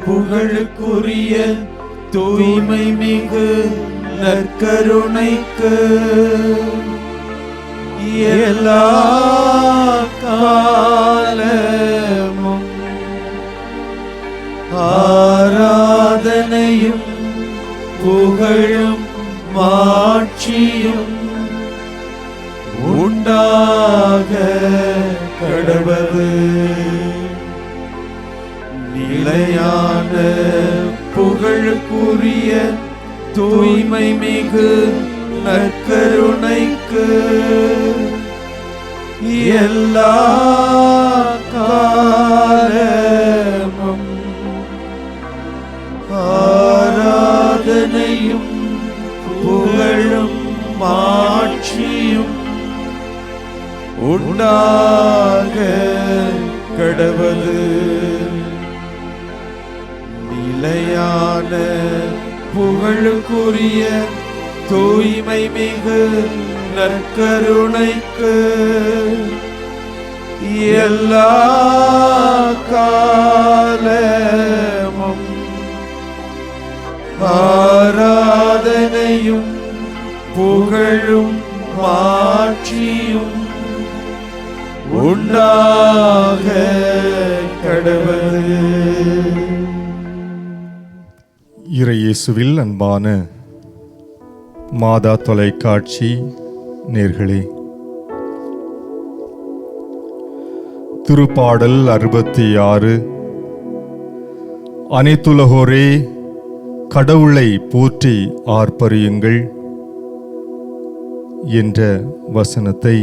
புகழுக்குரிய தூய்மை மிகு நற்கருணைக்கு எல்லா காலமும் ஆராதனையும் புகழும் மாட்சியும் உண்டாக கடவது. நிலையான புகழுக்குரிய தூய்மை மிகு நற்கருணைக்கு எல்லா காலமும் ஆராதனையும் புகழும் மாட்சியும் உண்டாக கடவது. நிலையான புகழுக்குரிய தூய்மை மிகு நற்கருணைக்கு எல்லா காலமும் ஆராதனையும் புகழும் மாட்சியும் உண்டாக கடவது. இறையேசுவில் அன்பான மாதா தொலைக்காட்சி நேர்களே, திருப்பாடல் 66 அனைத்துலகோரே கடவுளை போற்றி ஆர்ப்பரியுங்கள் என்ற வசனத்தை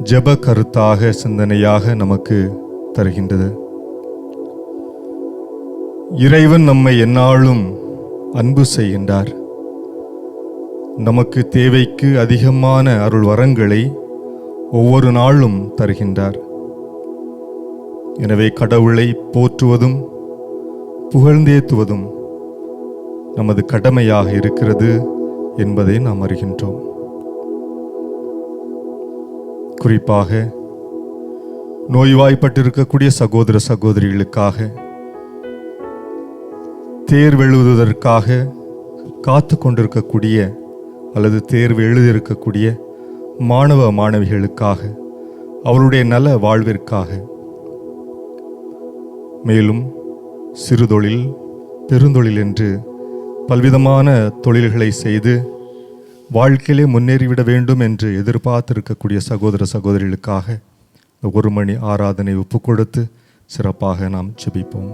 ஜெப கருத்தாக சிந்தனையாக நமக்கு தருகின்றது. இறைவன் நம்மை எந்நாளும் அன்பு செய்கின்றார். நமக்கு தேவைக்கு அதிகமான அருள் வரங்களை ஒவ்வொரு நாளும் தருகின்றார். எனவே கடவுளை போற்றுவதும் புகழ்ந்தேத்துவதும் நமது கடமையாக இருக்கிறது என்பதை நாம் அறிகின்றோம். குறிப்பாக நோய்வாய்ப்பட்டிருக்கக்கூடிய சகோதர சகோதரிகளுக்காக, தேர்வெழுதுவதற்காக காத்து கொண்டிருக்கக்கூடிய அல்லது தேர்வு எழுதியிருக்கக்கூடிய மாணவ மாணவிகளுக்காக, அவருடைய நல வாழ்விற்காக, மேலும் சிறுதொழில் பெருந்தொழில் என்று பல்விதமான தொழில்களை செய்து வாழ்க்கையிலே முன்னேறிவிட வேண்டும் என்று எதிர்பார்த்திருக்கக்கூடிய சகோதர சகோதரிகளுக்காக ஒரு மணி ஆராதனை ஒப்பு கொடுத்து சிறப்பாக நாம் ஜெபிப்போம்.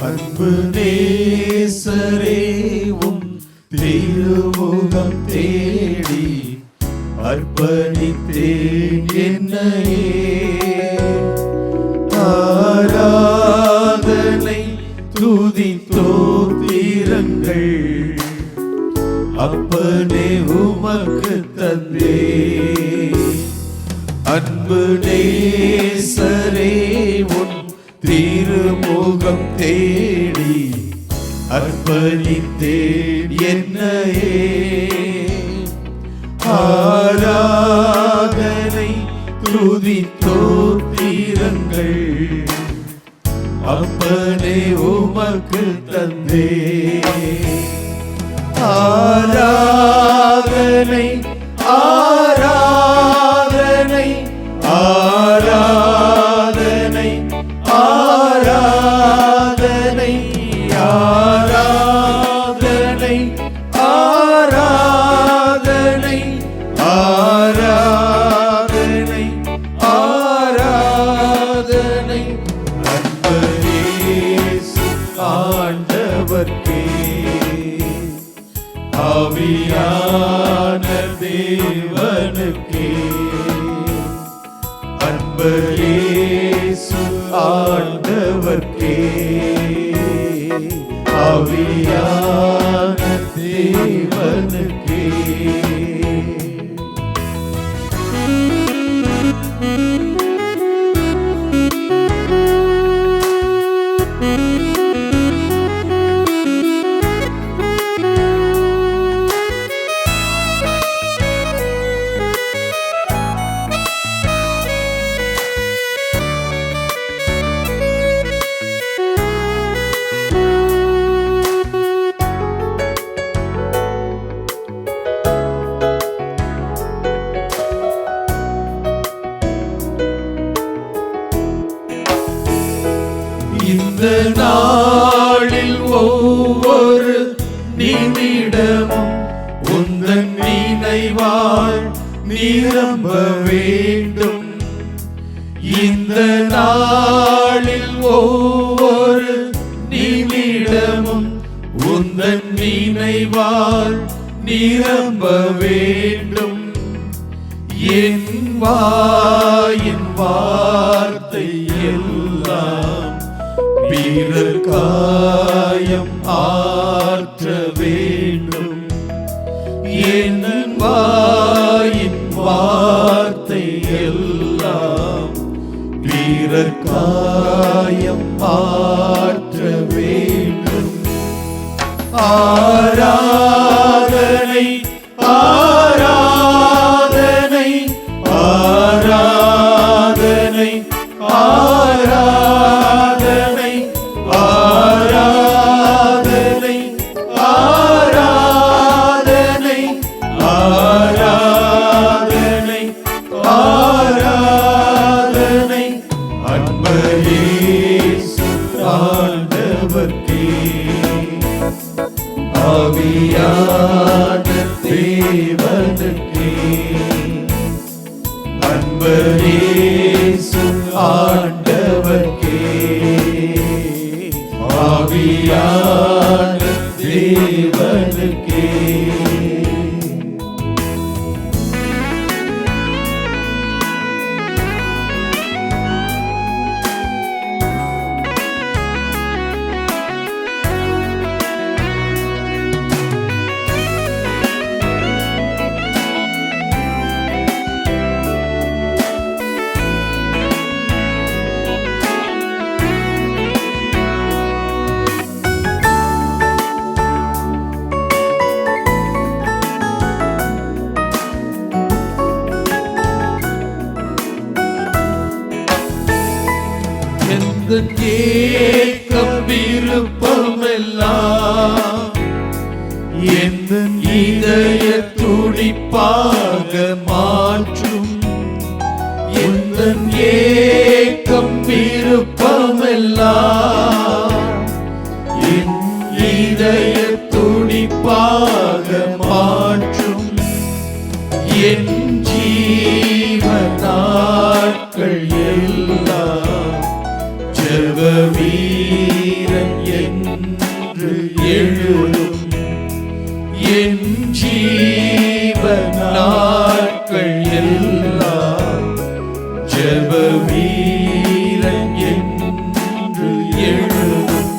அன்பு நேசரே, உம் திருமுகம் தேடி அர்ப்பணித்தேன் என்னையே. ஆராதனை துதி தோத்திரங்கள் அப்பனே உமக்கு தந்தே. அன்பு நேசரே, உன் திருமுகம் தேடி அர்ப்பணித்தேன் என்னையே. ஆராதனை துதி தோத்திரங்கள் அப்பனே உமக்கு தந்தே. ஆராதனை ஆராதனை ஆராதனை ஆராதனை ஆராதனை ஆராதனை ஆராதனை ஆராதனை அன்பு இயேசு ஆண்டவர்க்கே ஆவியான தேவனுக்கே அன்பர் இயேசு ஆண்டவர்க்கே ஆவியான தேவனுக்கே இந்த நாளில் ஒவ்வொரு நிமிடமும் உந்தன் நினைவால் நிரம்ப வேண்டும். இந்த நாளில் ஒவ்வொரு நிமிடமும் உந்தன் நினைவால் நிரம்ப வேண்டும். என் வாயின் வார்த்தை எல்லாம் பிறர் காயம் ஆற்ற வேண்டும். என் வாயின் வார்த்தை எல்லாம் பிறர் காயம் ஆற்ற வேண்டும். ஆராதனை ஆராதனை ஆராதனை ஆராதனை ஆராதனை ஆராதனை ஆராதனை ஆராதனை அன்பர் இயேசு ஆண்டவர்க்கே ஆவியான தேவனுக்கே அன்பர் இயேசு ஆண்டவர்க்கே ஆவியான தேவனுக்கே எந்தன் ஏக்கம் விருப்பமெல்லாம் எந்தன் இதய துடிப்பாக மாற்றும். எந்தன் ஏக்கம் விருப்பமெல்லாம் என் இதய துடிப்பாக மாற்றும். என் ஜீவன் நாட்கள் எல்லாம் ஜெப வீரன் என்று எழுதும். என் ஜீவன் நாட்கள் எல்லாம் ஜெப வீரன் என்று எழுதும்.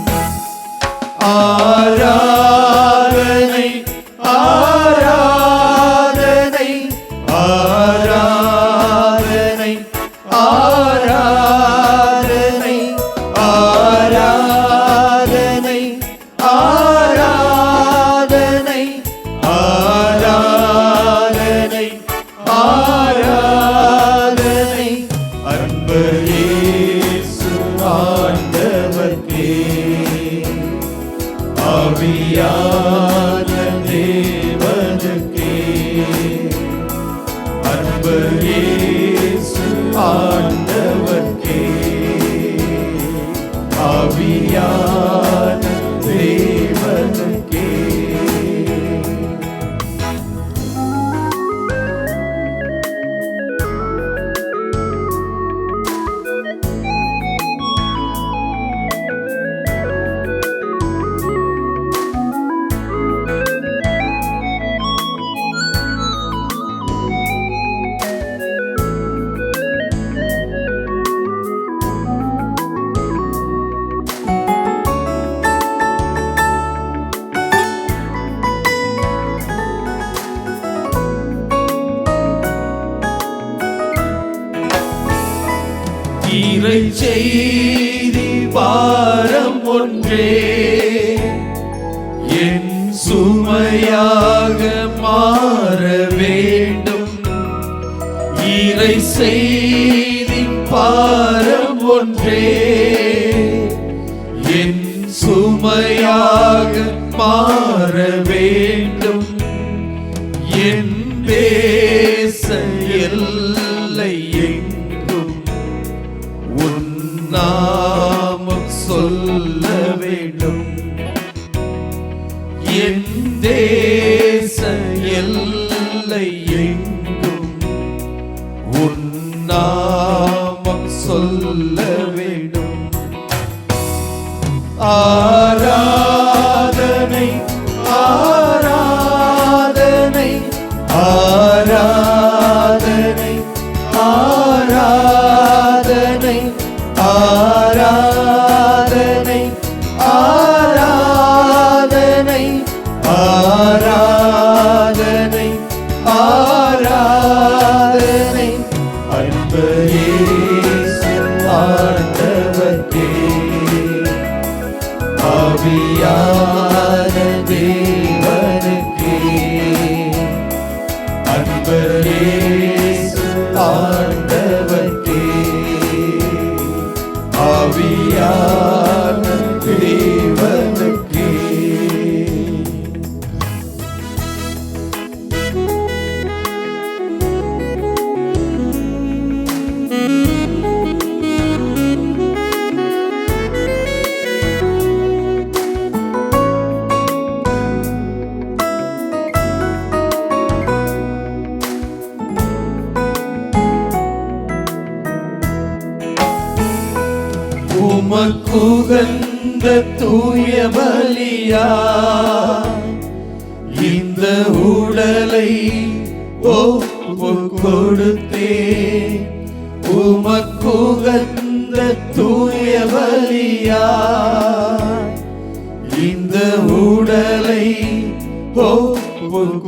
ஆராதனை ஆராதனை ஆராதனை ஆராதனை ஆராதனை ஆராதனை ஆராதனை ஆராதனை அன்பர் இயேசு ஆண்டவர்க்கே ஆவியான தேவனுக்கே அன்பர் இயேசு ஆண்டவர்க்கே ஆவியான தேவனுக்கே. இறை செய்தி பாரம் ஒன்றே என் சுமையாக மாற வேண்டும். இறை செய்தி பாரம் ஒன்றே என் சுமையாக மாற வேண்டும். என் தேச எல்லை எங்கும் உன் நாமம் சொல்ல வேண்டும். என் தேச எல்லை எங்கும் உன் நாமம் சொல்ல வேண்டும். ஆராதனை ஆராதனை ஆராதனை ஆராதனை ஆராதனை ஆராதனை ஆராதனை ஆராதனை அன்பரே ஆண்டவரே ஆவியான தேவனுக்கே அன்பரே ஆண்டவரே ஆவியான தேவனுக்கே. உமக்குகந்த தூய பலியா இந்த உடலை கொடுத்தே. உமக்குகந்த தூய பலியா இந்த உடலை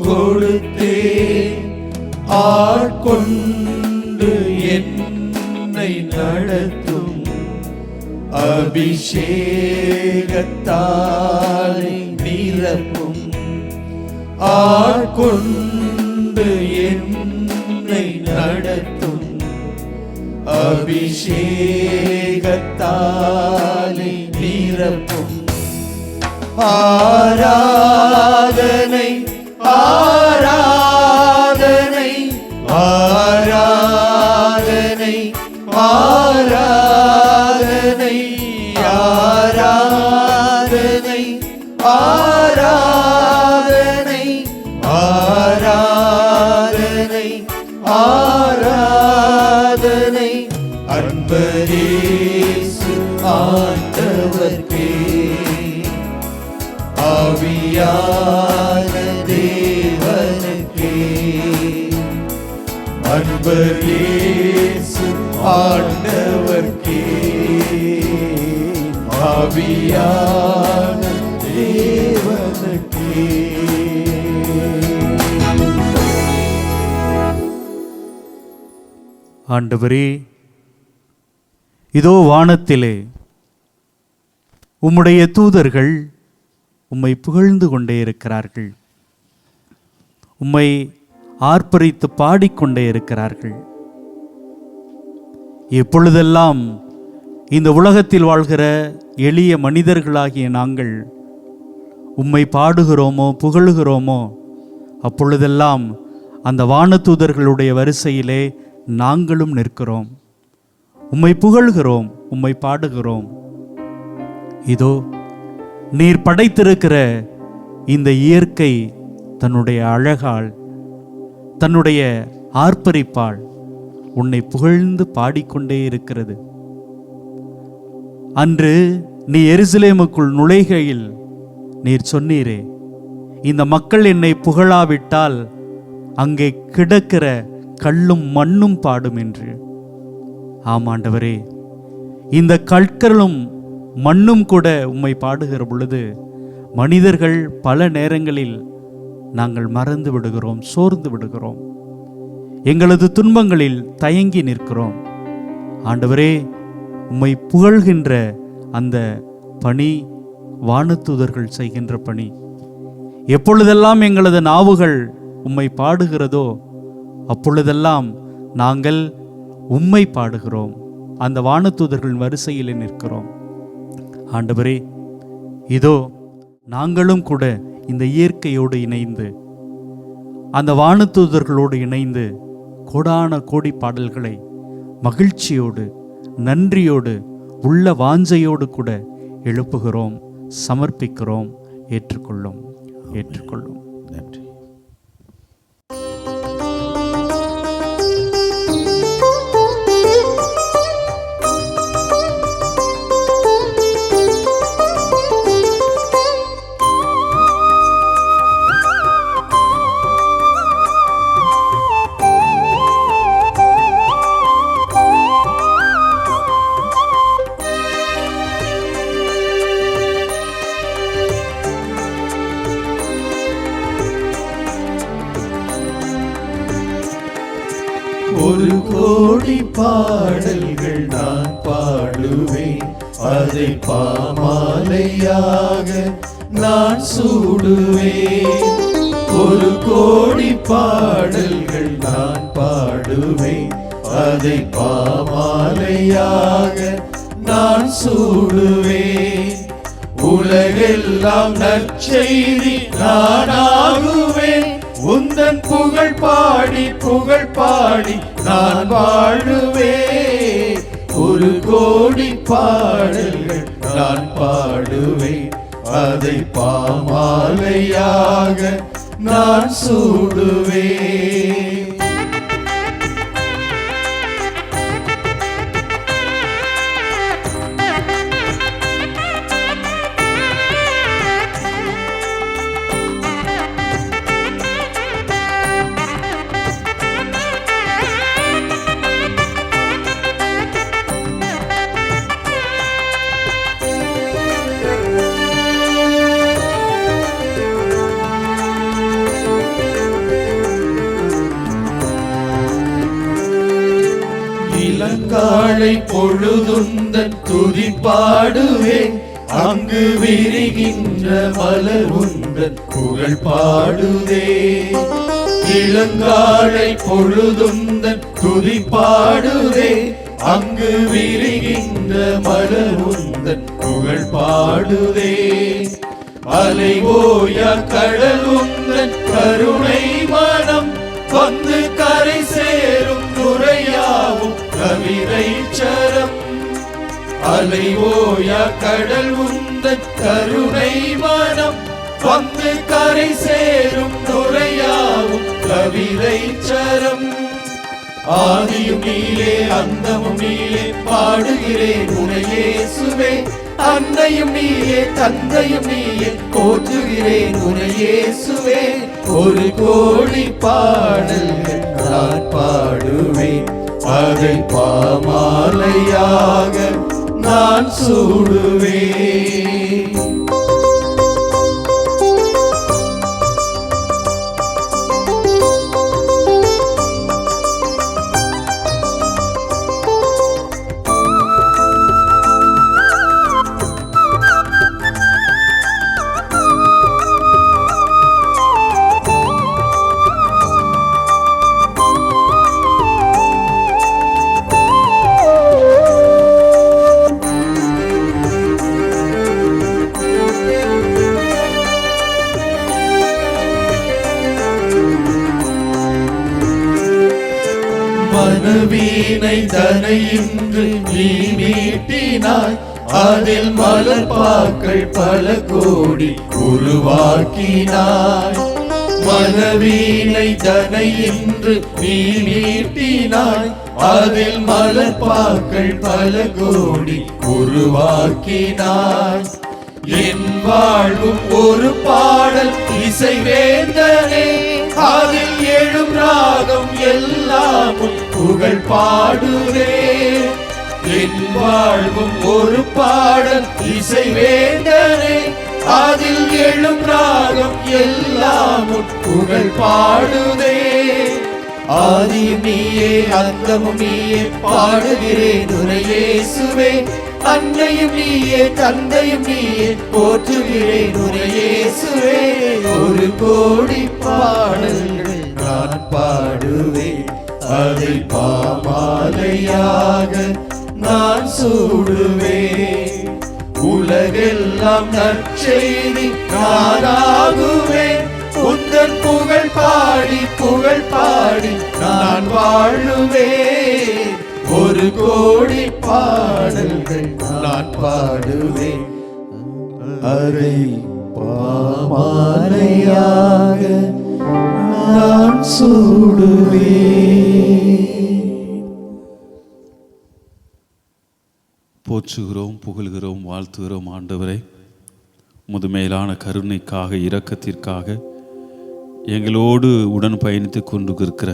கொடுத்தே. ஆட்கொண்டு என்னை நடத்தும் அபிஷேகத்தாலே நிரப்பும். ஆட்கொண்டு என்னை நடத்தும் அபிஷேகத்தாலே நிரப்பும். ஆராதனை ஆராதனை ஆராதனை ஆராதனை ஆராதனை ஆராதனை ஆராதனை ஆராதனை அன்பரேசு ஆண்டவர்க்கே ஆவியான தேவனுக்கே அன்பரேசு ஆண்டவர்க்கே ஆவியான தேவனுக்கே. ஆண்டவரே, இதோ வானத்திலே உம்முடைய தூதர்கள் உம்மை புகழ்ந்து கொண்டே இருக்கிறார்கள். உம்மை ஆர்ப்பரித்து பாடிக்கொண்டே இருக்கிறார்கள். எப்பொழுதெல்லாம் இந்த உலகத்தில் வாழ்கிற எளிய மனிதர்களாகிய நாங்கள் உம்மை பாடுகிறோமோ புகழுகிறோமோ அப்பொழுதெல்லாம் அந்த வானதூதர்களுடைய வரிசையிலே நாங்களும் நிற்கிறோம். உம்மை புகழ்கிறோம், உம்மை பாடுகிறோம். இதோ நீர் படைத்திருக்கிற இந்த இயற்கை தன்னுடைய அழகால் தன்னுடைய ஆர்ப்பரிப்பால் உன்னை புகழ்ந்து பாடிக்கொண்டே இருக்கிறது. அன்று நீ எருசலேமுக்குள் நுழைகையில் நீர் சொன்னீரே, இந்த மக்கள் என்னை புகழாவிட்டால் அங்கே கிடக்கிற கல்லும் மண்ணும் பாடும் என்று. ஆமாண்டவரே, இந்த கற்களும் மண்ணும் கூட உம்மை பாடுகிற பொழுது மனிதர்கள் பல நேரங்களில் நாங்கள் மறந்து விடுகிறோம், சோர்ந்து விடுகிறோம், எங்களது துன்பங்களில் தயங்கி நிற்கிறோம். ஆண்டவரே, உம்மை புகழ்கின்ற அந்த பணி வானதூதர்கள் செய்கின்ற பணி. எப்பொழுதெல்லாம் எங்களது நாவுகள் உம்மை பாடுகிறதோ அப்பொழுதெல்லாம் நாங்கள் உம்மை பாடுகிறோம், அந்த வானதூதர்கள் வரிசையில் நிற்கிறோம். ஆண்டவரே, இதோ நாங்களும் கூட இந்த இயற்கையோடு இணைந்து அந்த வானதூதர்களோடு இணைந்து கோடான கோடி பாடல்களை மகிழ்ச்சியோடு நன்றியோடு உள்ள வாஞ்சையோடு கூட எழுப்புகிறோம், சமர்ப்பிக்கிறோம். ஏற்றுக்கொள்ளும், ஏற்றுக்கொள்ளும். நன்றி. ஒரு கோடி பாடல்கள் நான் பாடுவேன், அதை பாமாலையாக நான் சூடுவேன். ஒரு கோடி பாடல்கள் நான் பாடுவேன், அதை பாமாலையாக நான் சூடுவேன். உலகெல்லாம் நற்செய்தி நானாகுவேன், உந்தன் புகழ் பாடி புகழ் பாடி நான் வாழுவேன். ஒரு கோடி பாடல்கள் நான் பாடுவேன், அதை பாமாலையாக நான் சூடுவேன். இளங்காலை பொழுதுந்தன் துதி பாடுவேன், அங்கு விரிகின்ற மலர் உந்தன் புகழ் பாடுதே. இளங்காலை பொழுதுந்தன் துதி பாடுதே, அங்கு விரிகின்ற மலர் உந்தன் புகழ் பாடுதே. அலை ஓயா கடல் உந்தன் கருணை மனம் வந்து கரை சேரும் துறையாவும் கவிரை சரம். அலை ஓயா கடல் உந்தன் கருணை மனம் வந்து கரை சேரும் துறையாவும் கவிரை சரம். ஆதியும் நீயே அந்தமும் நீயே பாடுகிறேன் உனை இயேசுவே. அன்னையும் நீயே தந்தையும் நீயே போற்றுகிறேன் உனை இயேசுவே. ஒரு கோடி பாடல்கள் நான் பாடுவேன், அதை பாமாலையாக நான் சூடுவேன். மனவீனை தனையின்று நீ மீட்டினாய், அதில் மலர்பாக்கள் பல கோடி உருவாக்கினாய். மனவீனை தனையின்று நீ மீட்டினாய், அதில் மலர்பாக்கள் பல கோடி உருவாக்கினாய். என் வாழ்வும் ஒரு பாடல் இசை வேந்தனே, அதில் எழும் ராகம் எல்லாமும் புகழ் பாடுதே. என் வாழ்வும் ஒரு பாடல் இசை வேந்தனே, அதில் எழும் ராகம் எல்லாமும் புகழ் பாடுதே. ஆதியும் நீயே அந்தமும் நீயே பாடுகிறேன் உனை இயேசுவே. அன்னையும் நீயே தந்தையும் நீயே போற்றுகிறேன் உனை இயேசுவே. ஒரு கோடி பாடல்கள் நான் பாடுவேன், அதை பாமாலையாக நான் சூடுவேன். உலகெல்லாம் நற்செய்தி நானாகுவேன், உந்தன் புகழ் பாடி நான் வாழுவேன். ஒரு கோடி பாடல்கள் நான் பாடுவேன், அதை பாமாலையாக நான் சூடுவேன். போற்றுகிறோம், புகழ்கிறோம், வாழ்த்துகிறோம் ஆண்டவரை. உமது மேலான கருணைக்காக, இரக்கத்திற்காக, எங்களோடு உடன் பயணித்து கொண்டிருக்கிற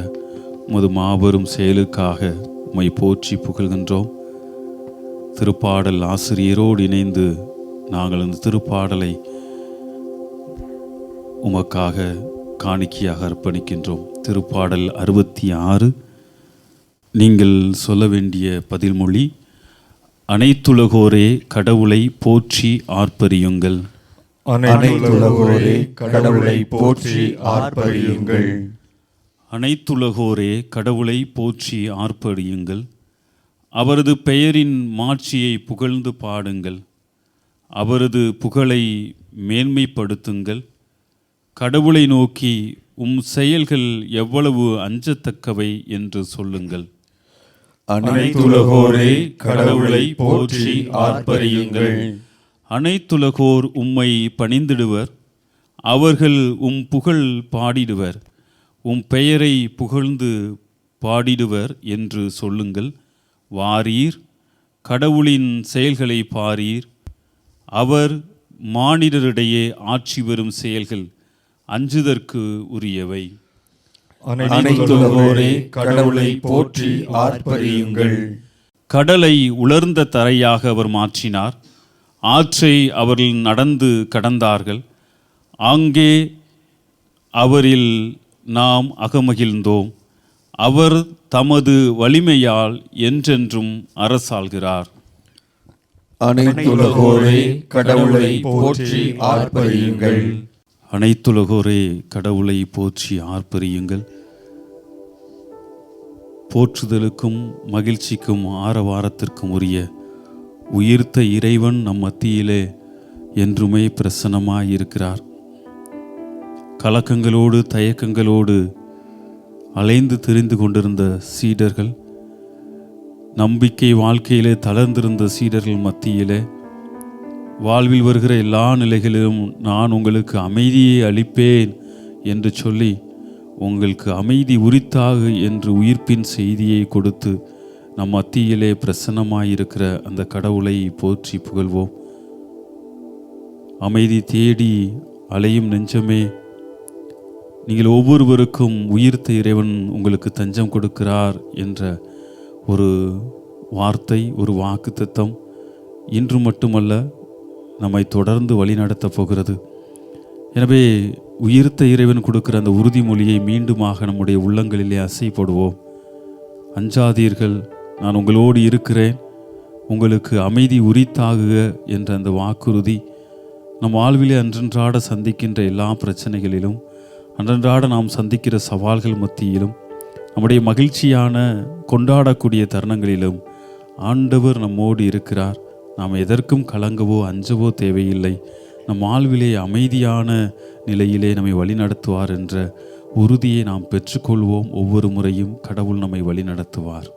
உமது மாபெரும் செயலுக்காக உம்மை போற்றி புகழ்கின்றோம். திருப்பாடல் ஆசிரியரோடு இணைந்து நாங்கள் இந்த திருப்பாடலை உமக்காக காணிக்கையாக அர்ப்பணிக்கின்றோம். திருப்பாடல் 66. நீங்கள் சொல்ல வேண்டிய பதில்மொழி: அனைத்துலகோரே கடவுளை போற்றி ஆர்ப்பரியுங்கள். அனைத்துலகோரே கடவுளை போற்றி ஆர்ப்பரியுங்கள். அனைத்துலகோரே கடவுளை போற்றி ஆர்ப்பரியுங்கள். அவரது பெயரின் மாட்சியை புகழ்ந்து பாடுங்கள். அவரது புகழை மேன்மைப்படுத்துங்கள். கடவுளை நோக்கி உம் செயல்கள் எவ்வளவு அஞ்சத்தக்கவை என்று சொல்லுங்கள். அனைத்துலகோரே கடவுளை போற்றி ஆர்ப்பரியுங்கள். அனைத்துலகோர் உம்மை பணிந்திடுவர். அவர்கள் உம் புகழ் பாடிடுவர். உம் பெயரை புகழ்ந்து பாடிடுவர் என்று சொல்லுங்கள். வாரீர், கடவுளின் செயல்களை பாரீர். அவர் மானிடரிடையே ஆட்சி வரும் செயல்கள் அஞ்சுதற்கு உரியவை. அனைத்துலகோரே கடவுளை போற்றி ஆர்ப்பரியுங்கள். கடலை உலர்ந்த தரையாக அவர் மாற்றினார். ஆற்றை அவர்கள் நடந்து கடந்தார்கள். அங்கே அவரில் நாம் அகமகிழ்ந்தோம். அவர் தமது வலிமையால் என்றென்றும் அரசாள்கிறார். அனைத்துலகோரே கடவுளை போற்றி ஆர்ப்பரியுங்கள். அனைத்துலகோரே கடவுளை போற்றி ஆர்ப்பரியுங்கள். போற்றுதலுக்கும் மகிழ்ச்சிக்கும் ஆரவாரத்திற்கும் உரிய உயிர்த்த இறைவன் நம் மத்தியிலே என்றுமே பிரசன்னமாயிருக்கிறார். கலக்கங்களோடு தயக்கங்களோடு அலைந்து திரிந்து கொண்டிருந்த சீடர்கள், நம்பிக்கை வாழ்க்கையிலே தளர்ந்திருந்த சீடர்கள் மத்தியிலே வாழ்வில் வருகிற எல்லா நிலைகளிலும் நான் உங்களுக்கு அமைதியை அளிப்பேன் என்று சொல்லி உங்களுக்கு அமைதி உரித்தாகு என்று உயிர்ப்பின் செய்தியை கொடுத்து நம் மத்தியிலே பிரசன்னமாயிருக்கிற அந்த கடவுளை போற்றி புகழ்வோம். அமைதி தேடி அலையும் நெஞ்சமே, நீங்கள் ஒவ்வொருவருக்கும் உயிர்த்த இறைவன் உங்களுக்கு தஞ்சம் கொடுக்கிறார் என்ற ஒரு வார்த்தை, ஒரு வாக்குத்தத்தம் இன்று மட்டுமல்ல நம்மை தொடர்ந்து வழி நடத்தப் போகிறது. எனவே உயிர்த்த இறைவன் கொடுக்கிற அந்த உறுதிமொழியை மீண்டுமாக நம்முடைய உள்ளங்களிலே அசைப்படுவோம். அஞ்சாதீர்கள், நான் உங்களோடு இருக்கிறேன், உங்களுக்கு அமைதி உரித்தாகுக என்ற அந்த வாக்குறுதி நம் வாழ்விலே அன்றன்றாட சந்திக்கின்ற எல்லா பிரச்சனைகளிலும், அன்றன்றாட நாம் சந்திக்கிற சவால்கள் மத்தியிலும், நம்முடைய மகிழ்ச்சியான கொண்டாடக்கூடிய தருணங்களிலும் ஆண்டவர் நம்மோடு இருக்கிறார். நாம் எதற்கும் கலங்கவோ அஞ்சவோ தேவையில்லை. நம் வாழ்விலே அமைதியான நிலையிலே நம்மை வழிநடத்துவார் என்ற உறுதியை நாம் பெற்றுக்கொள்வோம். ஒவ்வொரு முறையும் கடவுள் நம்மை வழிநடத்துவார்.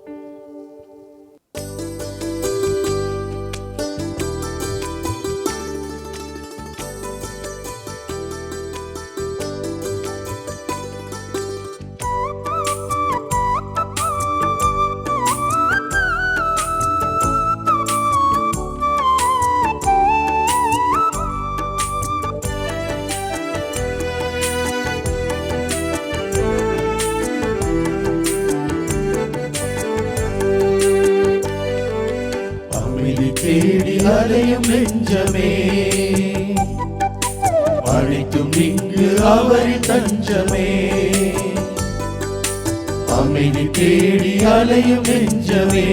தேடி அலையும் நெஞ்சமே, அழைத்தும் இங்கு அவரின் தஞ்சமே. அமைதி தேடி அலையும் நெஞ்சமே,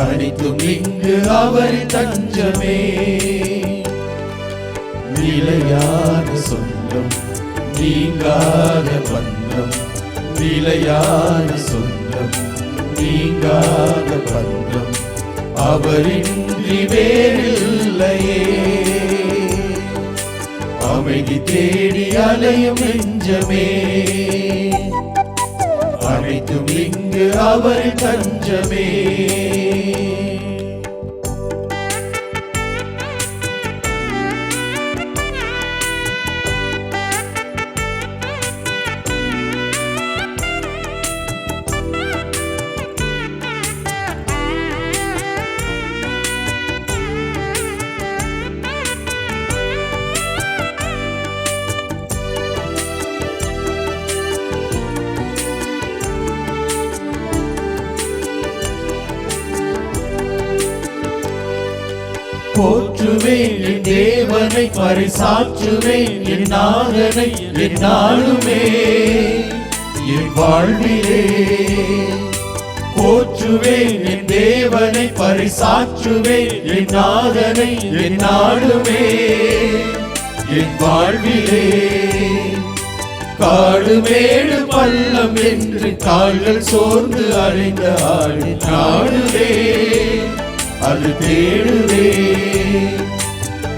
அனைத்தும் இங்கு அவர் தஞ்சமே. நிலையான சொந்தம், நீங்காத பந்தம், நிலையான சொந்தம், நீங்காத பந்தம், அவரின்றி வேறில்லையே. அமைதி தேடி அலையும் நெஞ்சமே, அனைத்தும் இங்கு அவர் தஞ்சமே. போற்றுவேன் என் தேவனை, பரிசாற்றுவேன் என் நாதனை என்னாலுமே என் வாழ்விலே. போற்றுவேன் என் தேவனை, பரிசாற்றுவேன் என் நாதனை என்னாலுமே என் வாழ்விலே. காடு மேடு பள்ளம் என்று கால்கள் சோர்ந்து அலைந்த ஆடி நாடுவே அது தேடுவே.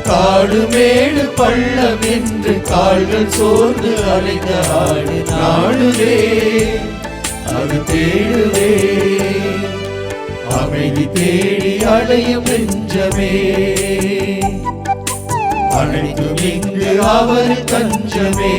காடு மேடு பள்ளம் என்று கால்கள் சோர்ந்து அலைந்த ஆடி நாடுவே அது தேடுவே. அமைதி தேடி அலையும் நெஞ்சமே, அனைத்தும் இங்கு அவர் தஞ்சமே.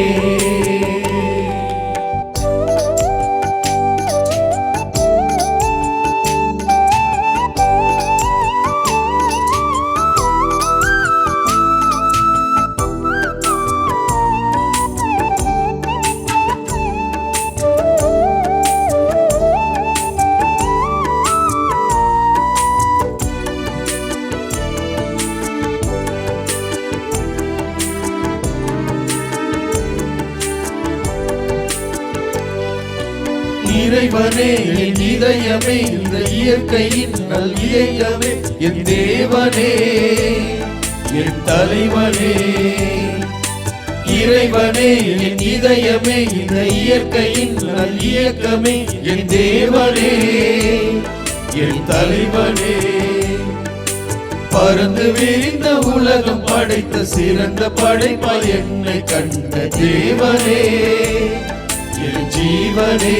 இறைவனே என் இதயமே, இந்த இயற்கையின் நல் இயக்கமே, என் தேவனே என் தலைவனே. இறைவனே என் இதயமே, இந்த இயற்கையின் நல் இயக்கமே, என் தேவனே என் தலைவனே. பறந்து விரிந்த உலகம் படைத்த சிறந்த படைப்பாய் என்னை கண்ட தேவனே என் ஜீவனே.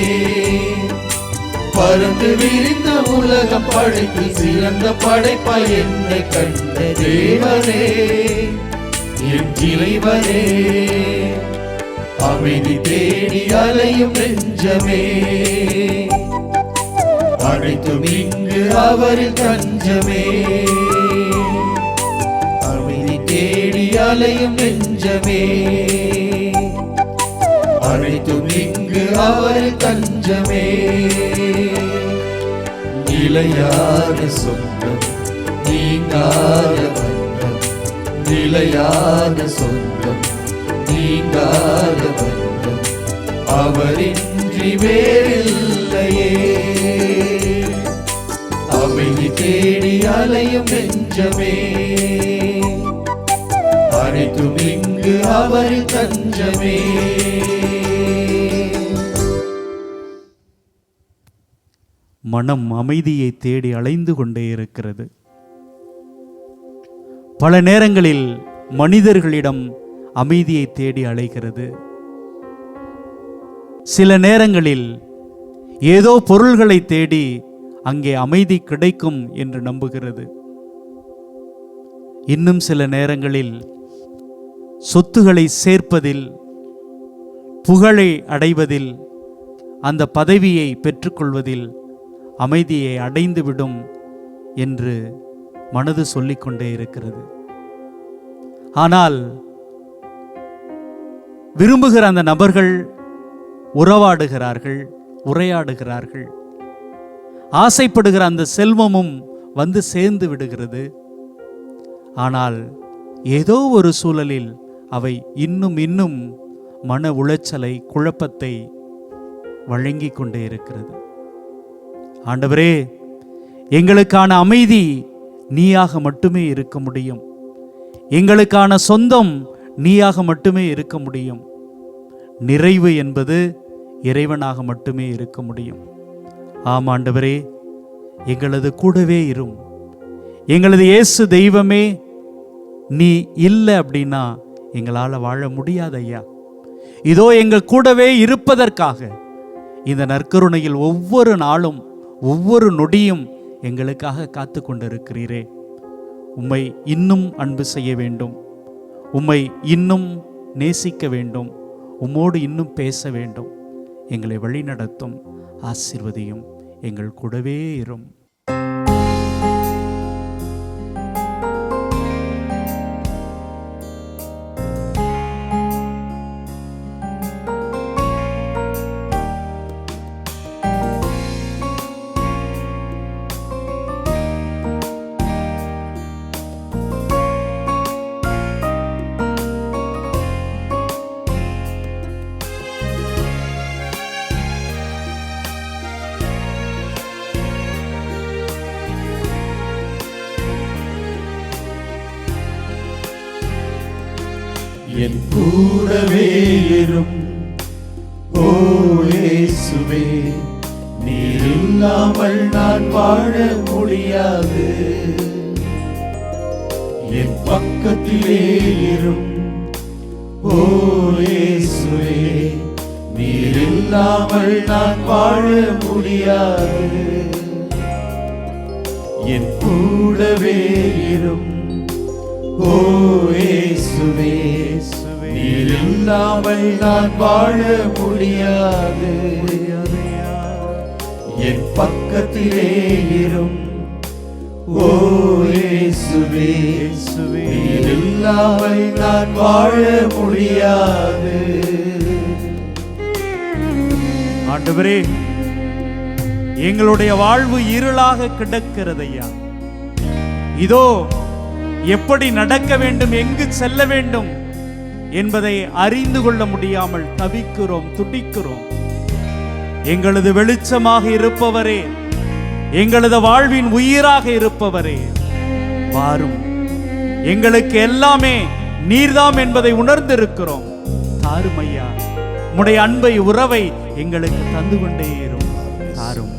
பறந்து விரிந்த உலகம் படைத்து சிறந்த படைப்பாய் என்னை கண்ட தேவனே என் இறைவனே. அமைதி தேடி அலையும் நெஞ்சமே, அனைத்தும் இங்கு அவர் தஞ்சமே. அமைதி தேடி அலையும் நெஞ்சமே, அனைத்தும் இங்கு அவர் தஞ்சமே. நிலையான சொந்தம், நீங்காத பந்தம், நிலையான சொந்தம், நீங்காத பந்தம், அவரின்றி வேறில்லையே. அமைதி தேடி அலையும் நெஞ்சமே, அனைத்தும் இங்கு அவர் தஞ்சமே. மனம் அமைதியை தேடி அலைந்து கொண்டே இருக்கிறது. பல நேரங்களில் மனிதர்களிடம் அமைதியை தேடி அலைகிறது. சில நேரங்களில் ஏதோ பொருள்களை தேடி அங்கே அமைதி கிடைக்கும் என்று நம்புகிறது. இன்னும் சில நேரங்களில் சொத்துக்களை சேர்ப்பதில், புகழை அடைவதில், அந்த பதவியை பெற்றுக்கொள்வதில் அமைதியை அடைந்துவிடும் என்று மனது சொல்லிக்கொண்டே இருக்கிறது. ஆனால் விரும்புகிற அந்த நபர்கள் உறவாடுகிறார்கள், உரையாடுகிறார்கள். ஆசைப்படுகிற அந்த செல்வமும் வந்து சேர்ந்து விடுகிறது. ஆனால் ஏதோ ஒரு சூழலில் அவை இன்னும் இன்னும் மன உளைச்சலை, குழப்பத்தை வழங்கி கொண்டே இருக்கிறது. ஆண்டவரே, எங்களுக்கான அமைதி நீயாக மட்டுமே இருக்க முடியும். எங்களுக்கான சொந்தம் நீயாக மட்டுமே இருக்க முடியும். நிறைவு என்பது இறைவனாக மட்டுமே இருக்க முடியும். ஆம் ஆண்டவரே, எங்களது கூடவே இரும். எங்களது இயேசு தெய்வமே, நீ இல்லை அப்படின்னா எங்களால் வாழ முடியாது ஐயா. இதோ எங்கள் கூடவே இருப்பதற்காக இந்த நற்கருணையில் ஒவ்வொரு நாளும் ஒவ்வொரு நொடியும் எங்களுக்காக காத்து கொண்டிருக்கிறீரே. உம்மை இன்னும் அன்பு செய்ய வேண்டும், உம்மை இன்னும் நேசிக்க வேண்டும், உம்மோடு இன்னும் பேச வேண்டும். எங்களை வழிநடத்தும், ஆசீர்வதியும், எங்கள் கூடவே இரும். என் கூடவே இரும் ஓ இயேசுவே, நீர் இல்லாமல் நான் வாழ முடியாது. என் பக்கத்திலே இரும் ஓ இயேசுவே, நீர் இல்லாமல் நான் வாழ முடியாது. என் கூடவே இரும் ஓ இயேசுவே, நீர் இல்லாமல் நான் வாழ முடியாது. என் பக்கத்திலே இரும் ஓ இயேசுவே, நீர் இல்லாமல் நான் வாழ முடியாது. ஆண்டவரே, எங்களுடைய வாழ்வு இருளாக கிடக்கிறதையா. இதோ எப்படி நடக்க வேண்டும், எங்கு செல்ல வேண்டும் என்பதை அறிந்து கொள்ள முடியாமல் தவிக்கிறோம், துடிக்கிறோம். எங்களது வெளிச்சமாக இருப்பவரே, எங்களது வாழ்வின் உயிராக இருப்பவரே, வாரும். எங்களுக்கு எல்லாமே நீர்தாம் என்பதை உணர்ந்திருக்கிறோம். தாரும் ஐயா, உம்முடைய அன்பை, உறவை எங்களுக்கு தந்து கொண்டே இரும். தாரும்.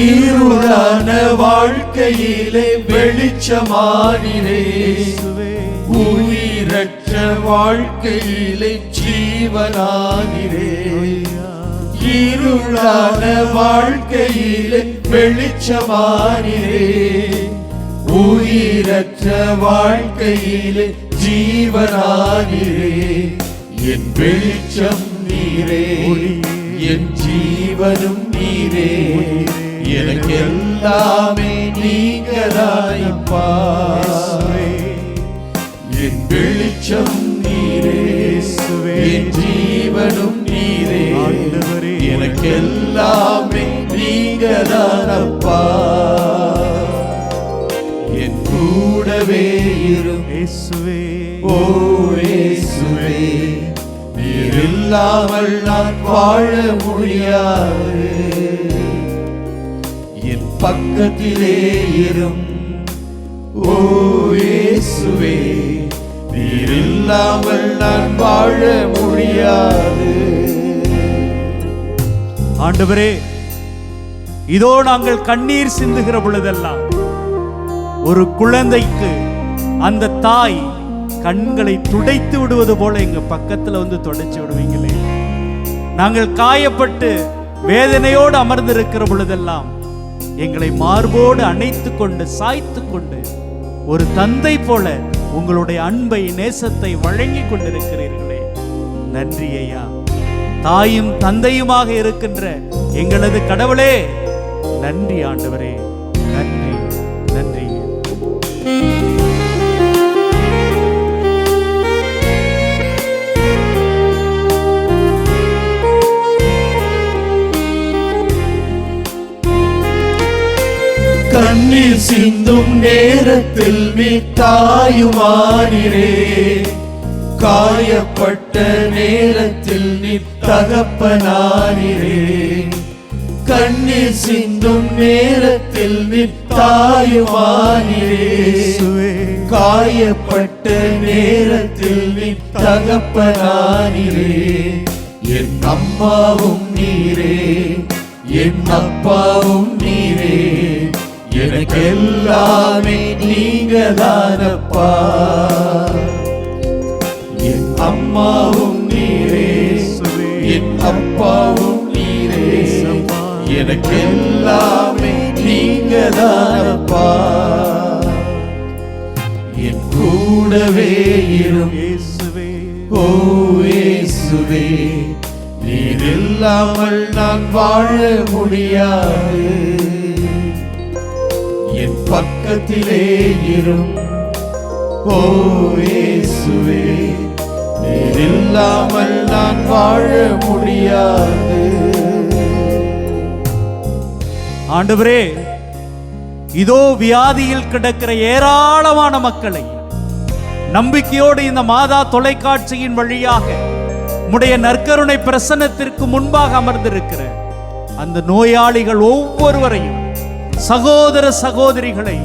இருளான வாழ்க்கையிலே வெளிச்சமானிரே, உயிரற்ற வாழ்க்கையிலே ஜீவனானிரே. இருளான வாழ்க்கையிலே வெளிச்சமானிரே, உயிரற்ற வாழ்க்கையிலே ஜீவனானிரே. என் வெளிச்சம் நீரே, என் ஜீவனும் நீரே, எனக்கு எல்லாமே நீங்களாய்ப்பா. என் வெளிச்சம் நீரே, என் ஜீவனும் நீரே, எனக்கு எல்லாமே நீங்களானப்பா. என் கூடவே இரும் இயேசுவே, ஓ இயேசுவே, நீர் இல்லாமல் நான் வாழ முடியாது. என் பக்கத்திலே இரும் ஓ இயேசுவே, நீர் இல்லாமல் நான் வாழ முடியாது. ஆண்டவரே, இதோ நாங்கள் கண்ணீர் சிந்துகிற பொழுதெல்லாம் ஒரு குழந்தைக்கு அந்த தாய் கண்களை துடைத்து விடுவது போல எங்க பக்கத்துல வந்து துடைச்சு விடுவீங்களே. நாங்கள் காயப்பட்டு வேதனையோடு அமர்ந்திருக்கிற பொழுதெல்லாம் எங்களை மார்போடு அணைத்து கொண்டு சாய்த்து கொண்டு ஒரு தந்தை போல உங்களுடைய அன்பை, நேசத்தை வழங்கி கொண்டிருக்கிறீர்களே. நன்றி ஐயா. தாயும் தந்தையுமாக இருக்கின்ற எங்களது கடவுளே, நன்றி ஆண்டவரே, நன்றி, நன்றி. கண்ணீர் சிந்தும் நேரத்தில் நீ தாயுமானிரே, காயப்பட்ட நேரத்தில் நீ தகப்பனானிரே. கண்ணீர் சிந்தும் நேரத்தில் நீ தாயுமானிரே, காயப்பட்ட நேரத்தில் நீ தகப்பனானிரே. என் அம்மாவும் நீரே, என் அப்பாவும் நீரே, எனக்கு எல்லாமே நீங்க தானப்பா. என் அம்மாவும் நீரே, என் அப்பாவும் நீரே, எனக்கு எல்லாமே நீங்க தானப்பா. என் கூடவே இரும் இயேசுவே, ஓ இயேசுவே, நீர் இல்லாமல் நான் வாழ முடியாது. என் பக்கத்திலே இரும், ஓ இயேசுவே, நீர் இல்லாமல் நான் வாழ முடியாது. ஆண்டவரே, இதோ வியாதியில் கிடக்கிற ஏராளமான மக்களை நம்பிக்கையோடு இந்த மாதா தொலைக்காட்சியின் வழியாக உம்முடைய நற்கருணை பிரசன்னத்திற்கு முன்பாக அமர்ந்திருக்கிற அந்த நோயாளிகள் ஒவ்வொருவரையும், சகோதர சகோதரிகளை,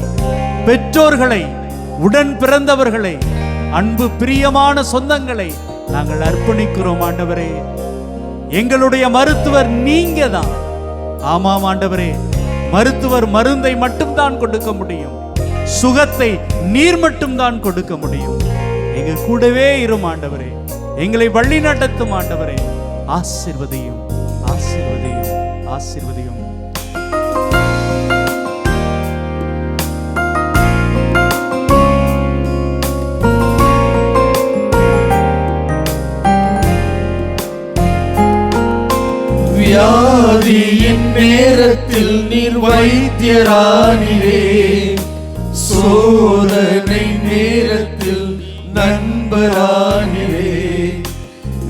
பெற்றோர்களை, உடன் பிறந்தவர்களை, அன்பு பிரியமான சொந்தங்களை நாங்கள் அர்ப்பணிக்கிறோம். ஆண்டவரே, எங்களுடைய மருத்துவர் நீங்க தான். ஆமாம் ஆண்டவரே, மருத்துவர் மருந்தை மட்டும்தான் கொடுக்க முடியும், சுகத்தை நீர் மட்டும்தான் கொடுக்க முடியும். எங்க கூடவே இரும் ஆண்டவரே, எங்களை வழி நடத்தும் ஆண்டவரே. ஆசீர்வதியும், ஆசீர்வதியும், ஆசீர்வதியும். வியாதியின் நேரத்தில் நீர் வைத்தியரானிரே, சோதனை நேரத்தில் நண்பரானிரே.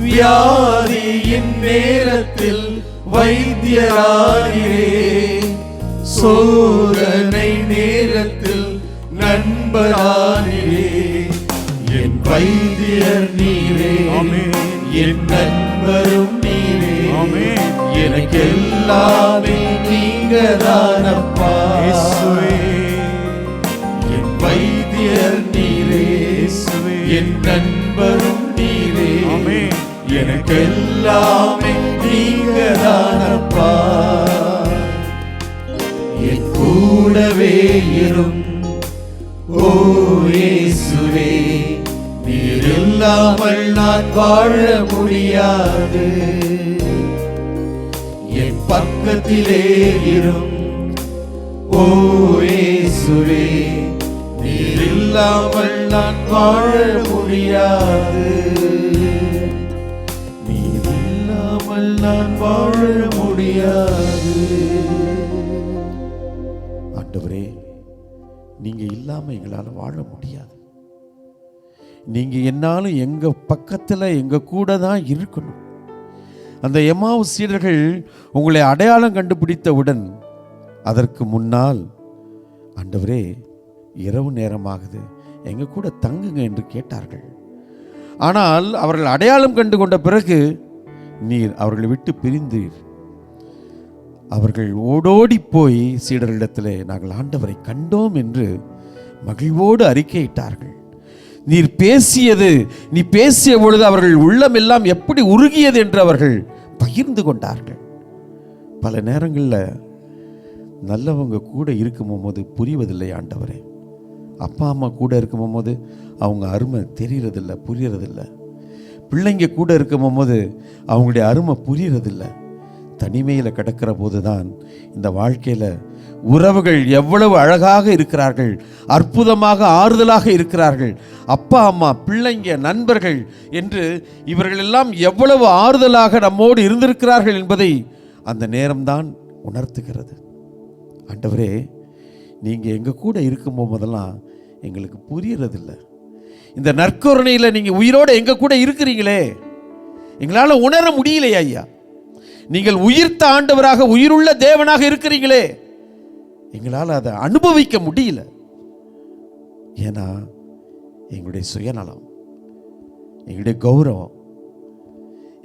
வியாதியின் நேரத்தில் வைத்தியரானிரே, சோதனை நேரத்தில் நண்பரானிரே. என் வைத்தியர் நீரே, என் நண்பரும் நீரே, எனக்கு எல்லாமே நீங்க தானப்பா. என் வைத்தியர் நீரே, என் நண்பரும் நீரே, எனக்கு எல்லாமே நீங்க தானப்பா. என் கூடவே இரும், ஓ இயேசுவே, நீர் இல்லாமல் நான் வாழ முடியாது. என் பக்கத்திலே இரும், ஓ இயேசுவே, நீர் இல்லாமல் நான் வாழ முடியாது. நீர் இல்லாமல் நான் வாழ முடியாது. ஆண்டவரே, நீங்க இல்லாம எங்களால வாழ முடியாது. நீங்க என்னாலும் எங்க பக்கத்துல எங்க கூட தான் இருக்கணும். அந்த எம்மாவு சீடர்கள் உங்களை அடையாளம் கண்டுபிடித்தவுடன் அதற்கு முன்னால், ஆண்டவரே இரவு நேரமாகுது, எங்க கூட தங்குங்க என்று கேட்டார்கள். ஆனால் அவர்கள் அடையாளம் கண்டு கொண்ட பிறகு நீர் அவர்களை விட்டு பிரிந்தீர். அவர்கள் ஓடோடி போய் சீடர்களிடத்திலே நாங்கள் ஆண்டவரை கண்டோம் என்று மகிழ்வோடு அறிக்கையிட்டார்கள். நீர் பேசியது, நீ பேசிய பொழுது அவர்கள் உள்ளம் எல்லாம் எப்படி உருகியது என்று அவர்கள் பகிர்ந்து கொண்டார்கள். பல நேரங்களில் நல்லவங்க கூட இருக்கும் போது புரிவதில்லை ஆண்டவரே. அப்பா அம்மா கூட இருக்கும் போது அவங்க அருமை தெரியறதில்லை, புரியறதில்லை. பிள்ளைங்க கூட இருக்கும் போது அவங்களுடைய அருமை புரியறதில்லை. தனிமையில் கிடக்கிற போது தான் இந்த வாழ்க்கையில் உறவுகள் எவ்வளவு அழகாக இருக்கிறார்கள், அற்புதமாக ஆறுதலாக இருக்கிறார்கள். அப்பா அம்மா, பிள்ளைங்க, நண்பர்கள் என்று இவர்கள் எல்லாம் எவ்வளவு ஆறுதலாக நம்மோடு இருந்திருக்கிறார்கள் என்பதை அந்த நேரம்தான் உணர்த்துகிறது. ஆண்டவரே, நீங்கள் எங்கள் கூட இருக்கும் போதெல்லாம் எங்களுக்கு புரியறதில்லை. இந்த நற்கருணையில் நீங்கள் உயிரோடு எங்கள் கூட இருக்கிறீங்களே, எங்களால் உணர முடியலையா ஐயா. நீங்கள் உயிர்த்த ஆண்டவராக, உயிருள்ள தேவனாக இருக்கிறீங்களே, எங்களால் அதை அனுபவிக்க முடியல. ஏன்னா எங்களுடைய சுயநலம், எங்களுடைய கௌரவம்,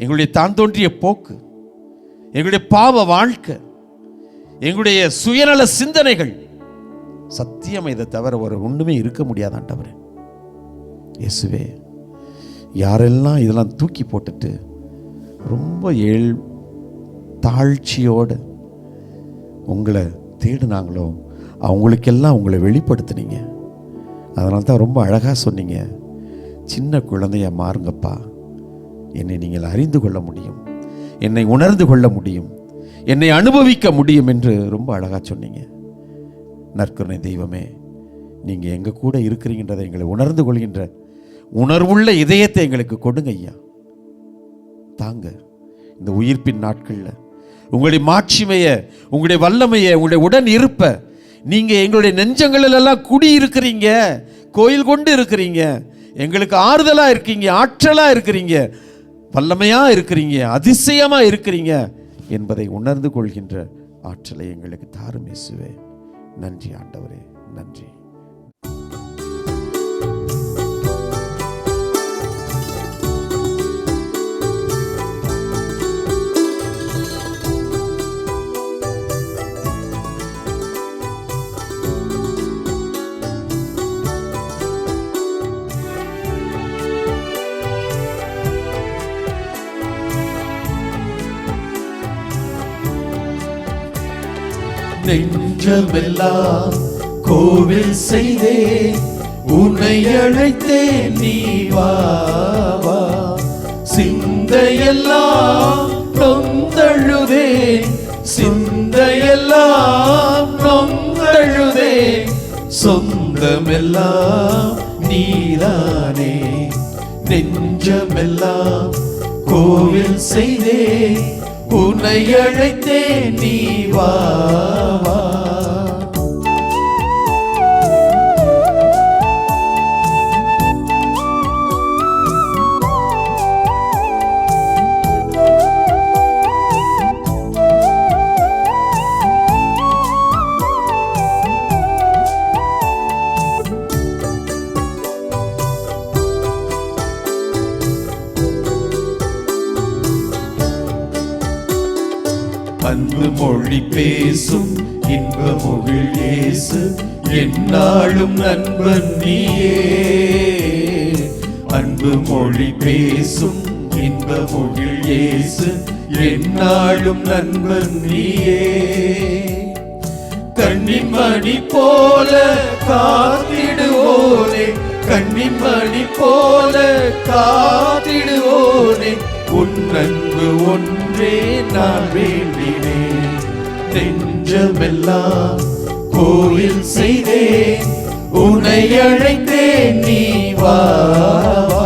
எங்களுடைய தான் தோன்றிய போக்கு, எங்களுடைய பாவ வாழ்க்கை, எங்களுடைய சுயநல சிந்தனைகள், சத்தியம் இதை தவிர ஒரு ஒண்ணுமே இருக்க முடியாதாண்டவரே. இயேசுவே, யாரெல்லாம் இதெல்லாம் தூக்கி போட்டுட்டு ரொம்ப தாழ்ச்சியோடு உங்களை தேடினாங்களோ அவங்களுக்கெல்லாம் உங்களை வெளிப்படுத்தினீங்க. அதனால தான் ரொம்ப அழகாக சொன்னீங்க, சின்ன குழந்தைய மாறுங்கப்பா, என்னை நீங்கள் அறிந்து கொள்ள முடியும், என்னை உணர்ந்து கொள்ள முடியும், என்னை அனுபவிக்க முடியும் என்று ரொம்ப அழகாக சொன்னீங்க. நற்கருணை தெய்வமே, நீங்கள் எங்கள் கூட இருக்கிறீங்கன்றதை எங்களை உணர்ந்து கொள்கின்ற உணர்வுள்ள இதயத்தை எங்களுக்கு கொடுங்க ஐயா. தாங்க இந்த உயிர்ப்பின் நாட்களில் உங்களுடைய மாட்சிமையை, உங்களுடைய வல்லமையை, உங்களுடைய உடன் இருப்ப நீங்கள் எங்களுடைய நெஞ்சங்களிலெல்லாம் குடி இருக்கிறீங்க, கோயில் கொண்டு இருக்கிறீங்க, எங்களுக்கு ஆறுதலாக இருக்கீங்க, ஆற்றலாக இருக்கிறீங்க, வல்லமையாக இருக்கிறீங்க, அதிசயமாக இருக்கிறீங்க என்பதை உணர்ந்து கொள்கின்ற ஆற்றலை எங்களுக்கு தாரும் இயேசுவே. நன்றி ஆண்டவரே, நன்றி. நெஞ்சமெல்லாம் கோவில் செய்தே உன்னை அழைத்தேன், நீ வா வா. சிந்தையெல்லாம் நொந்தழுதே, சிந்தையெல்லாம் நொந்தழுதே, சொந்தமெல்லாம் நீதானே. நெஞ்சமெல்லாம் கோவில் செய்தே உன்னை அழைத்தேன், நீ வா வா. அன்பு மொழி பேசும் இன்ப மொழில் இயேசு, என்னாலும் நண்பன் நீயே. அன்பு மொழி பேசும் இன்ப மொழில் இயேசு, என்னாலும் நண்பன் நீயே. கண்ணிமணி போல காத்திடுவோனே, கண்ணிமணி போல காத்திடுவோனே, உன் அன்பு ஒன்றே நான் வேண்டினேன். நெஞ்சமெல்லாம் கோயில் செய்தேன், உன்னை அழைத்தேன், நீ வா வா.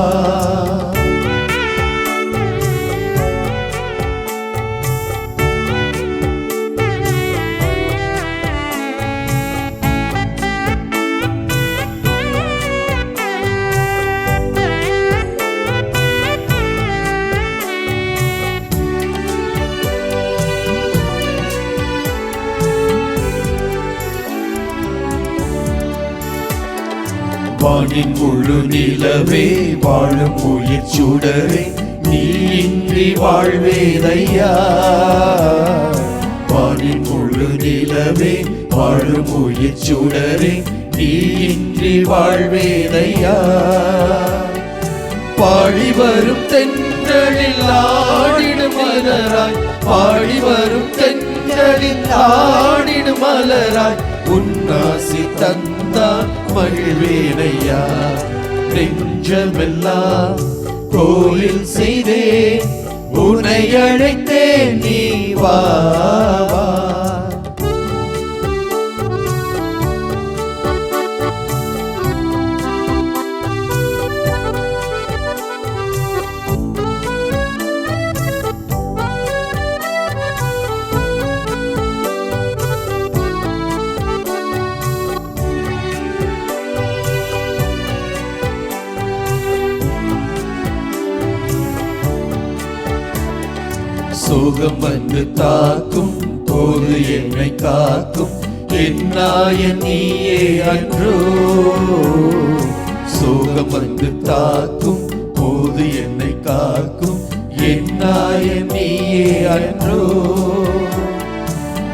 வானின் முழு நிலவே, வாழும் உயிர் சுடரே, நீ இன்றி வாழ்வேதையா. வானின் முழு நிலவே, வாழும் உயிர் சுடரே, நீ இன்றி வாழ்வேதையா. பாடி வரும் தென்றலில் ஆடிடும் மலராய், பாடி வரும் தென்றலில் ஆடிடும் மலராய், உன்னாசி தந்தான் மகிழ்வேனையா. நெஞ்சமெல்லாம் கோயில் செய்தேன், உன்னை அழைத்தேன், நீ வா வா. சோகம் வந்து தாக்கும் போது என்னை காக்கும், என்னாய நீயே அன்றோ, சோகம் வந்து தாக்கும் போது என்னை காக்கும் என்னாய நீயே அன்றோ.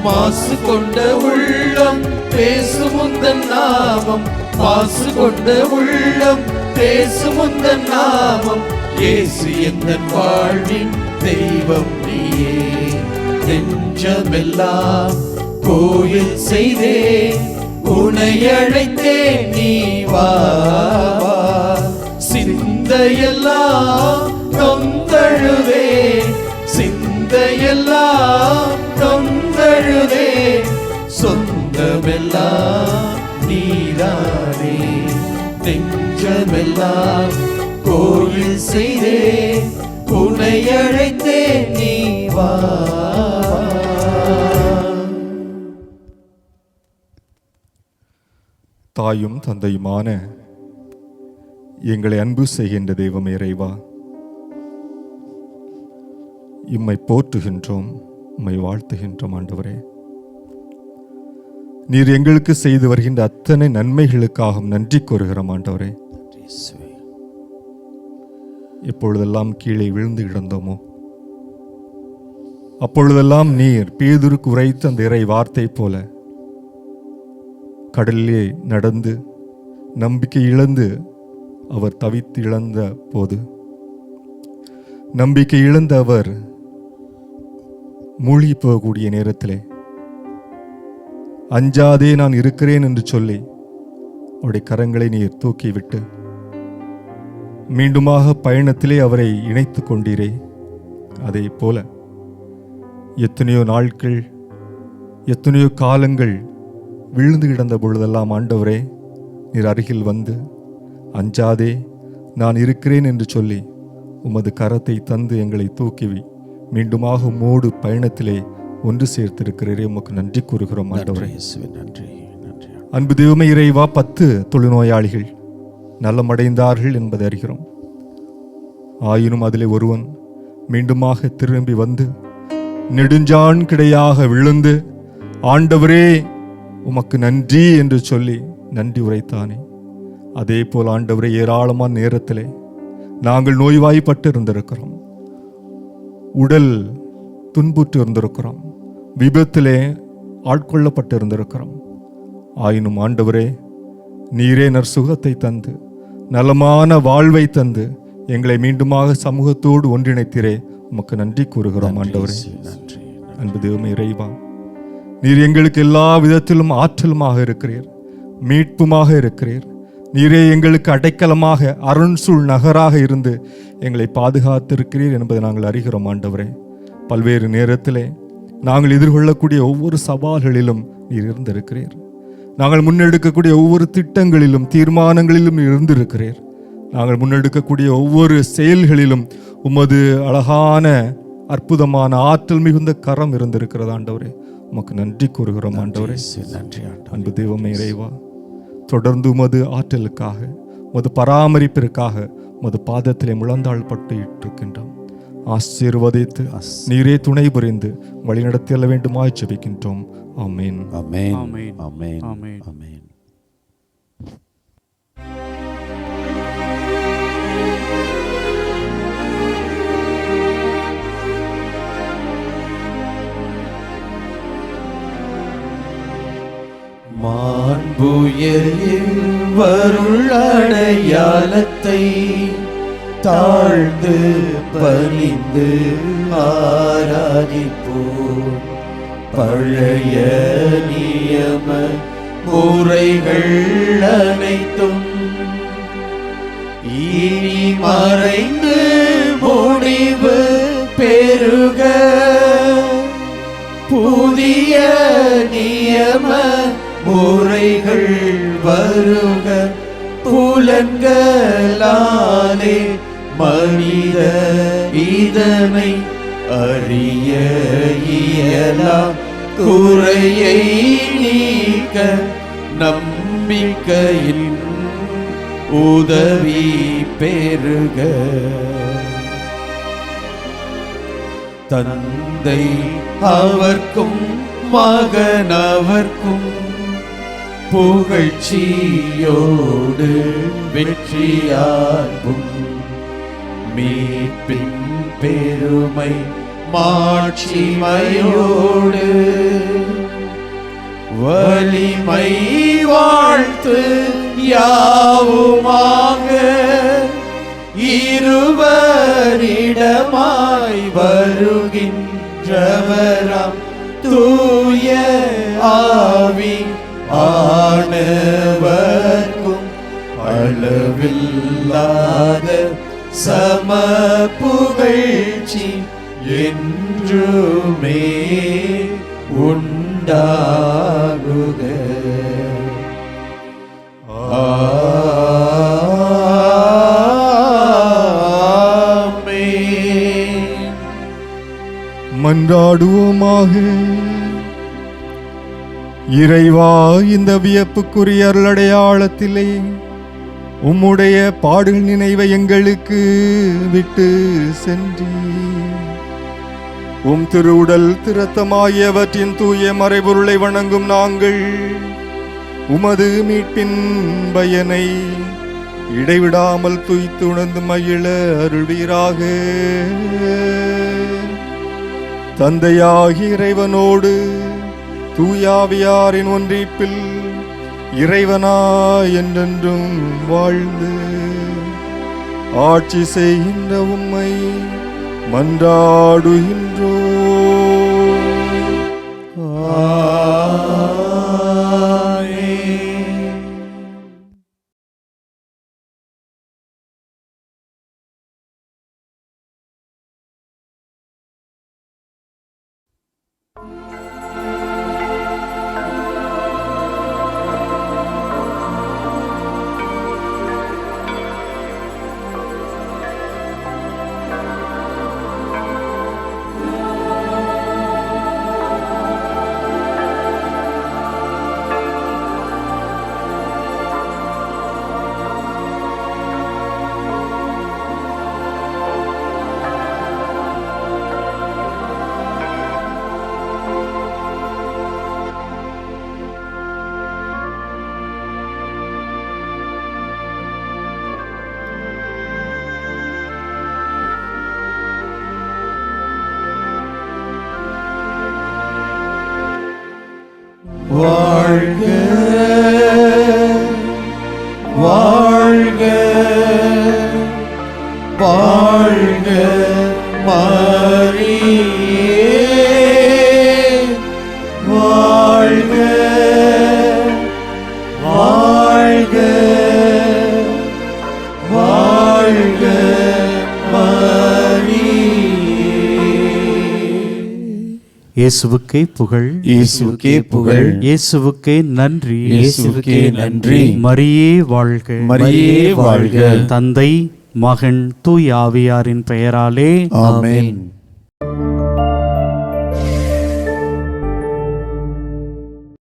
மாசு கொண்ட உள்ளம் பேசும் உந்தன் நாமம், மாசு கொண்ட உள்ளம் பேசும் உந்தன் நாமம். இயேசு எந்தன் வாழ்வின் தெய்வம் நீயே. நெஞ்சமெல்லாம் கோயில் செய்தேன், உன்னை அழைத்தேன் நீ வா. சிந்தையெல்லாம் நொந்தழுவேன், சிந்தையெல்லாம் நொந்தழுவேன். சொந்தமெல்லாம் நீதானே. நெஞ்சமெல்லாம் கோயில் செய்தேன், உன்னை அழைத்தேன் நீ வா. தாயும் தந்தையுமான எங்களை அன்பு செய்கின்ற தெய்வமே இறைவா, இம்மை போற்றுகின்றோம், உம்மை வாழ்த்துகின்றோம். ஆண்டவரே, நீர் எங்களுக்கு செய்து வருகின்ற அத்தனை நன்மைகளுக்காக நன்றி கூறுகிறோம். ஆண்டவரே, எப்பொழுதெல்லாம் கீழே விழுந்து கிடந்தோமோ அப்பொழுதெல்லாம் நீர் பேதுருக்கு உரைத்த அந்த இறை வார்த்தை போல கடலிலே நடந்து நம்பிக்கை இழந்து அவர் தவித்து இழந்த போது, நம்பிக்கை இழந்த அவர் மூழ்கி போகக்கூடிய நேரத்திலே அஞ்சாதே நான் இருக்கிறேன் என்று சொல்லி அவருடைய கரங்களை நீர் தூக்கிவிட்டு மீண்டுமாக பயணத்திலே அவரை இணைத்து கொண்டீரே. அதே போல எத்தனையோ நாட்கள், எத்தனையோ காலங்கள் விழுந்து கிடந்த பொழுதெல்லாம் ஆண்டவரே, நீர் அருகில் வந்து அஞ்சாதே நான் இருக்கிறேன் என்று சொல்லி உமது கரத்தை தந்து எங்களை தூக்கி மீண்டுமாக உம்மோடு பயணத்திலே ஒன்று சேர்த்திருக்கிறீரே. உமக்கு நன்றி கூறுகிறோம் ஆண்டவரே. அன்பு தெய்வமே இறைவா, 10 தொழுநோயாளிகள் நலமடைந்தார்கள் என்பதை அறிகிறோம். ஆயினும் அதிலே ஒருவன் மீண்டுமாக திரும்பி வந்து நெடுஞ்சான் கிடையாக விழுந்து ஆண்டவரே உமக்கு நன்றி என்று சொல்லி நன்றி உரைத்தானே. அதே போல் ஆண்டவரே, ஏராளமான நேரத்திலே நாங்கள் நோய்வாய்ப்பட்டு இருந்திருக்கிறோம், உடல் துன்புற்று இருந்திருக்கிறோம், விபத்திலே ஆட்கொள்ளப்பட்டு இருந்திருக்கிறோம். ஆயினும் ஆண்டவரே, நீரே நற்சுகத்தை தந்து நலமான வாழ்வை தந்து எங்களை மீண்டுமாக சமூகத்தோடு ஒன்றிணைத்தீரே. உமக்கு நன்றி கூறுகிறோம் ஆண்டவரே. அன்பு தெய்வமே இறைவா, நீர் எங்களுக்கு எல்லா விதத்திலும் ஆற்றலுமாக இருக்கிறீர், மீட்புமாக இருக்கிறீர். நீரே எங்களுக்கு அடைக்கலமாக அருண்சூழ் நகராக இருந்து எங்களை பாதுகாத்திருக்கிறீர் என்பதை நாங்கள் அறிகிறோம் ஆண்டவரே. பல்வேறு நேரத்திலே நாங்கள் எதிர்கொள்ளக்கூடிய ஒவ்வொரு சவால்களிலும் நீர் இருந்திருக்கிறீர். நாங்கள் முன்னெடுக்கக்கூடிய ஒவ்வொரு திட்டங்களிலும் தீர்மானங்களிலும் இருந்திருக்கிறீர். நாங்கள் முன்னெடுக்கக்கூடிய ஒவ்வொரு செயல்களிலும் உமது அழகான அற்புதமான ஆற்றல் மிகுந்த கரம் இருந்திருக்கிறது ஆண்டவரே. உமக்கு நன்றி கூறுகிறோம் ஆண்டவரே. அன்பு தெய்வமே இறைவா, தொடர்ந்து உமது ஆற்றலுக்காக, உமது பராமரிப்பிற்காக உமது பாதத்திலே முழந்தாள் பட்டு இருக்கின்றோம். ஆசீர்வதித்து நீரே துணை புரிந்து வழிநடத்திய வேண்டுமாய் ஜெபிக்கின்றோம். ஆமென். ஆமென். ஆமென். ஆமென். ஆமென். ஆமென். மாண்புயரில் வருள் அடையாளத்தை தாழ்ந்து பணிந்து ஆராதிப்போம். பழைய நியம முறைகள் அனைத்தும் இனி மறைந்து முடிவு பெறுக. புதிய நியம முறைகள் வருக. புலன்களாலே மனித இதனை அறிய இயலாம். குறையை நீக்க நம்பிக்கையின் உதவி பெறுக. தந்தை அவர்க்கும் மகனவர்க்கும் புகழ்ச்சியோடு வெற்றியாகும் மீட்பின் பெருமை மாட்சிமையோடு வலிமை வாழ்த்து யாவுமாக இருவரிடமாய் வருகின்றவராம் தூய ஆவி ஆனவர்க்கும் அளவில்லாத சம புகழ்ச்சி என்றுமே உண்டாகுக. ஆமென். மன்றாடுவோமாக. இறைவா, இந்த வியப்புக்குரிய அருளடையாளத்திலே உம்முடைய பாடுகள் நினைவை எங்களுக்கு விட்டு சென்றீர். உம் திருவுடல் திருத்தமாகியவற்றின் தூய மறைபொருளை வணங்கும் நாங்கள் உமது மீட்பின் பயனை இடைவிடாமல் துய்த்துணர்ந்து மகிழ அருள்வீராக. தந்தையாகி இறைவனோடு தூயாவியாரின் ஒன்றிப்பில் இறைவனாய் என்றென்றும் வாழ்ந்து ஆட்சி செய்கின்ற உம்மை மன்றாடுகின்றோ. வாழ்க வாழ்க வாழ்க மரியே, வாழ்க வாழ்க வாழ்க இயேசுவுக்கே புகழ், இயேசுவுக்கே புகழ், இயேசுவுக்கே நன்றி, இயேசுவுக்கே நன்றி. மரியே வாழ்க, மரியே வாழ்க. தந்தை மகன் தூய் ஆவியாரின் பெயராலே ஆமென்.